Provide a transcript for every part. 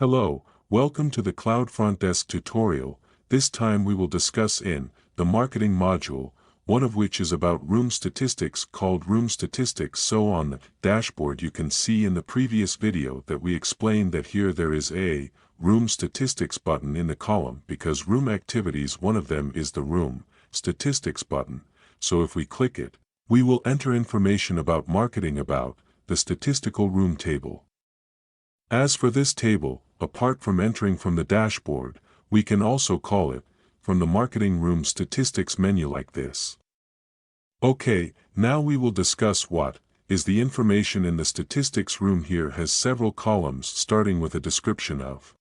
Hello, welcome to the CloudFrontDesk tutorial. This time we will discuss the marketing module, one of which is about room statistics called room statistics. So on the dashboard you can see in the previous video that we explained that here there is a room statistics button in the column because room activities, one of them is the room statistics button. So if we click it, we will enter information about marketing about the statistical room table. As for this table, apart from entering from the dashboard, we can also call it from the marketing room statistics menu like this. Okay, now we will discuss what is the information in the statistics room. Here has several columns starting with a description of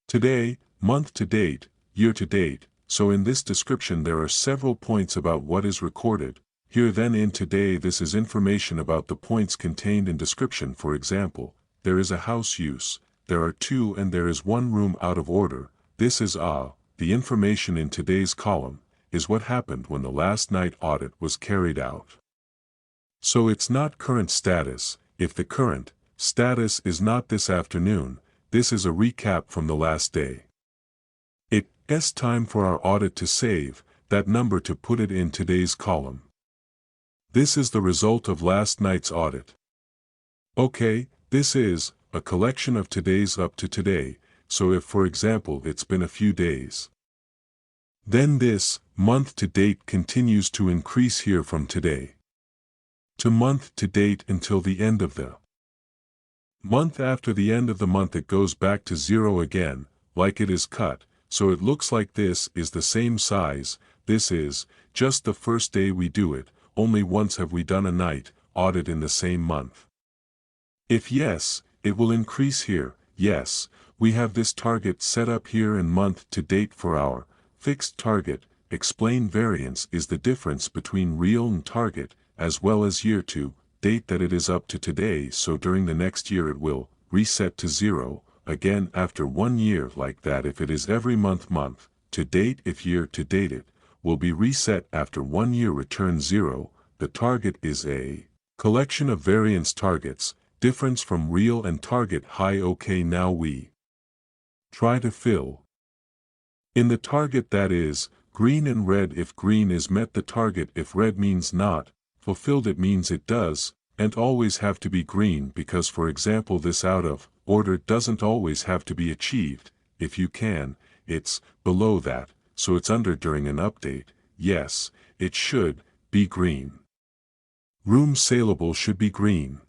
today, month to date, year to date. So in this description there are several points about what is recorded. Here then in today this is information about the points contained in description. For example, there is a house use, there are two and there is one room out of order. This is the information in today's column is what happened when the last night audit was carried out. So it's not current status. If the current status is not this afternoon, this is a recap from the last day. It's time for our audit to save that number to put it in today's column. This is the result of last night's audit. Okay, this is a collection of today's up to today, so if for example it's been a few days, then this month to date continues to increase here from today to month to date until the end of the month. After the end of the month it goes back to 0 again, like it is cut, so it looks like this is the same size. This is just the first day we do it, only once have we done a night audit in the same month. If yes, it will increase here. Yes, we have this target set up here in month to date for our fixed target. Explain variance is the difference between real and target, as well as year to date that it is up to today. So during the next year it will reset to 0, again after 1 year like that. If it is every month to date, if year to date it will be reset after 1 year, return 0. The target is a collection of variance targets, difference from real and target high. Okay, now we try to fill in the target, that is green and red. If green is met the target, if red means not fulfilled it means it does and always have to be green, because for example this out of order doesn't always have to be achieved. If you can, it's below that, so it's under during an update. Yes, it should be green. Room saleable should be green.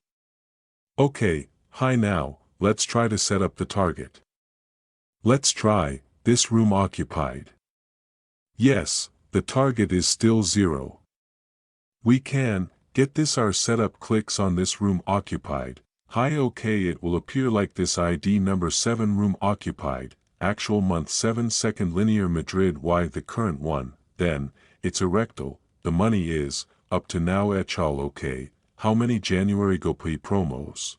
Okay, hi, now let's try to set up the target. Let's try this room occupied. Yes, the target is still 0. We can get this our setup clicks on this room occupied. Hi, okay, it will appear like this ID number 7 room occupied, actual month 7 second linear Madrid. Why the current one, then it's a rectal, the money is up to now echal. Okay, how many January GoPay promos?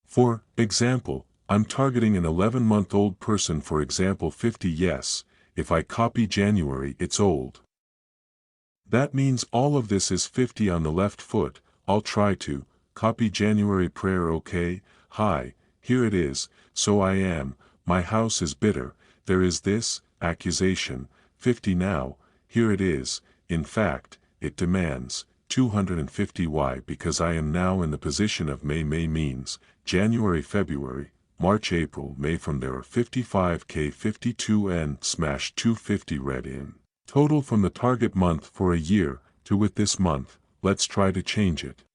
For example, I'm targeting an 11-month-old person, for example 50. Yes, if I copy January it's old. That means all of this is 50 on the left foot. I'll try to copy January prayer. Okay, hi, here it is. So I am, my house is bitter, there is this accusation, 50 now, here it is. In fact, it demands 250. Why? Because I am now in the position of May. May means January, February, March, April, May. From there are 55k, 52 and smash 250 read in total from the target month for a year to with this month. Let's try to change it.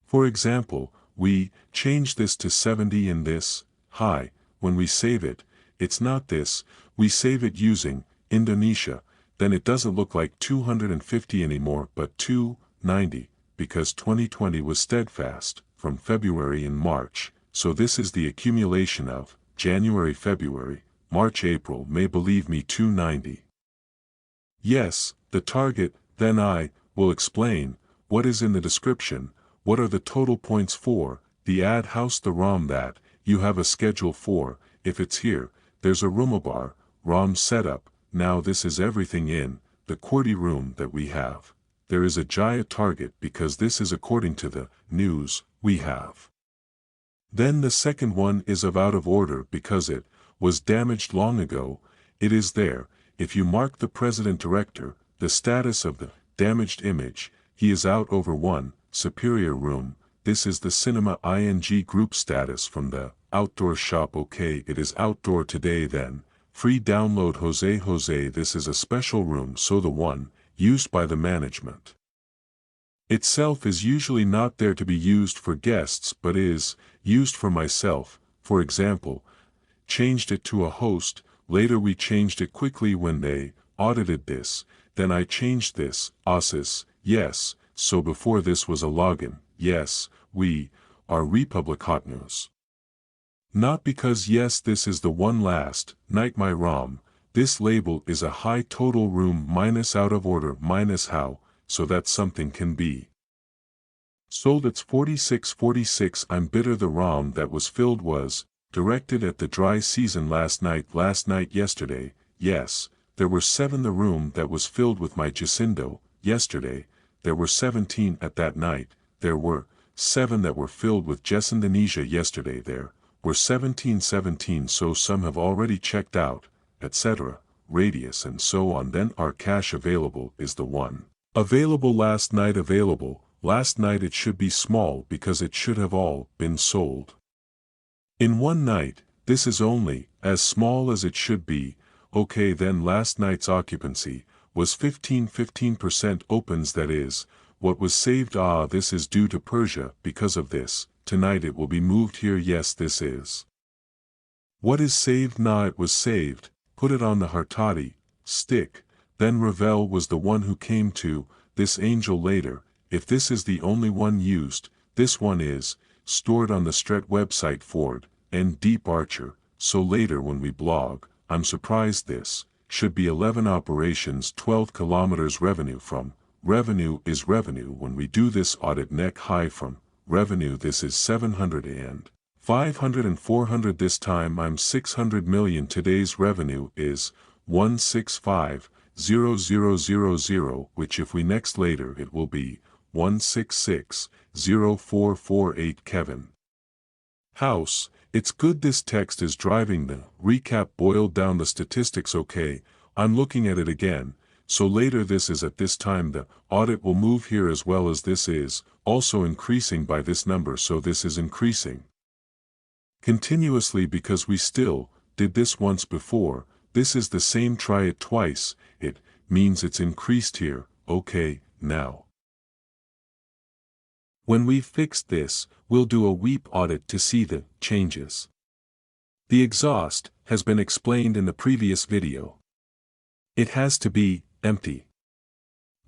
For example, we change this to 70 in this. Hi, when we save it, it's not this, we save it using Indonesia, then it doesn't look like 250 anymore but 290, because 2020 was steadfast from February and March. So this is the accumulation of January, February, March, April, May. Believe me, 290. Yes, the target. Then I will explain what is in the description. What are the total points for the ad house, the ROM that you have a schedule for? If it's here, there's a roomabar, ROM setup. Now this is everything in the QWERTY room that we have. There is a Jaya target because this is according to the news we have. Then the second one is out of order because it was damaged long ago. It is there. If you mark the president director, the status of the damaged image, he is out over one, superior room. This is the cinema ENG group status from the outdoor shop. Okay, it is outdoor today then. Free download Jose. This is a special room, so the one used by the management itself is usually not there to be used for guests but is used for myself. For example, changed it to a host. Later we changed it quickly when they audited this. Then I changed this, OSIS, yes, so before this was a login, yes, we are Republicanos. Not because yes this is the one last night my ROM, this label is a high total room minus out of order minus how, so that something can be sold. It's 4646. I'm bitter the ROM that was filled was directed at the dry season last night yesterday, yes, there were 7 the room that was filled with my Jacindo, yesterday, there were 17 at that night, there were 7 that were filled with Indonesia yesterday, there were 17 so some have already checked out, etc., radius and so on. Then our cash available is the one available last night it should be small because it should have all been sold in one night. This is only as small as it should be. Okay, then last night's occupancy was 15% opens, that is what was saved. This is due to Persia. Because of this, tonight it will be moved here. Yes, this is what is saved. It was saved. Put it on the Hartati stick. Then Ravel was the one who came to this angel later. If this is the only one used, this one is stored on the Stret website Ford and Deep Archer. So later when we blog, I'm surprised this should be 11 operations 12 kilometers revenue from. Revenue is revenue when we do this audit neck high from revenue. This is 700 and 500 and 400. This time I'm 600 million. Today's revenue is 165,000, which if we next later it will be 166,0448. Kevin House, it's good this text is driving the recap boiled down the statistics. Okay, I'm looking at it again, so later this is at this time the audit will move here as well as this is also increasing by this number, so this is increasing continuously because we still did this once before. This is the same, try it twice, it means it's increased here. Okay, now when we've fixed this, we'll do a weep audit to see the changes. The exhaust has been explained in the previous video. It has to be empty.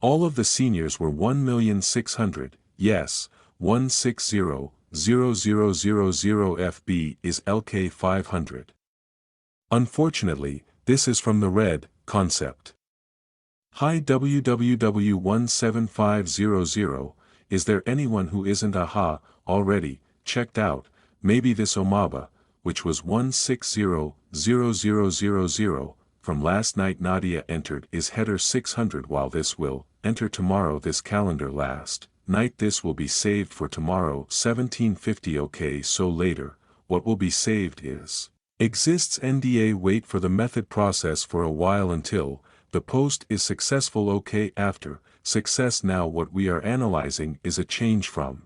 All of the seniors were 1,600,000, yes, 160,000 FB is LK 500. Unfortunately, this is from the red concept. Hi www17500. Is there anyone who isn't already checked out? Maybe this Omaba, which was 160,000 from last night. Nadia entered is header 600, while this will enter tomorrow. This calendar last night, this will be saved for tomorrow 1750. Okay, so later what will be saved is exists NDA. Wait for the method process for a while until the post is successful. Okay, after success, now what we are analyzing is a change from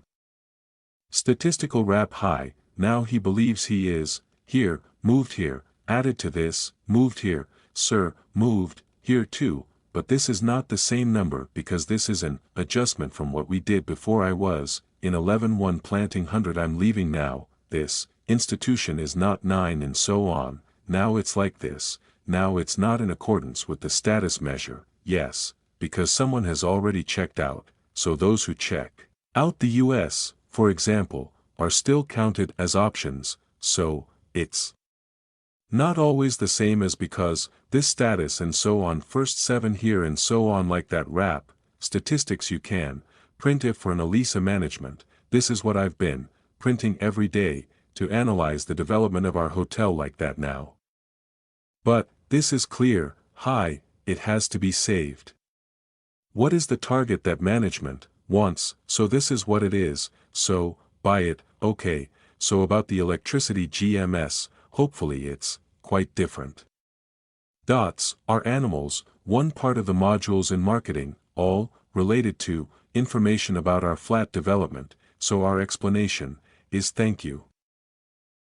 statistical wrap high. Now he believes he is here, moved here, added to this, moved here, sir, moved here too, but this is not the same number because this is an adjustment from what we did before. I was in 11.1 planting 100. I'm leaving now. This institution is not 9 and so on. Now it's like this. Now it's not in accordance with the status measure. Yes, because someone has already checked out, so those who check out the US, for example, are still counted as options, so it's not always the same as because this status and so on. First 7 here and so on, like that wrap statistics you can print it for an Elisa management. This is what I've been printing every day to analyze the development of our hotel like that now. But this is clear. Hi, it has to be saved. What is the target that management wants? So this is what it is, so buy it. Okay, so about the electricity GMS, hopefully it's quite different. Dots are animals, one part of the modules in marketing, all related to information about our flat development, so our explanation is thank you.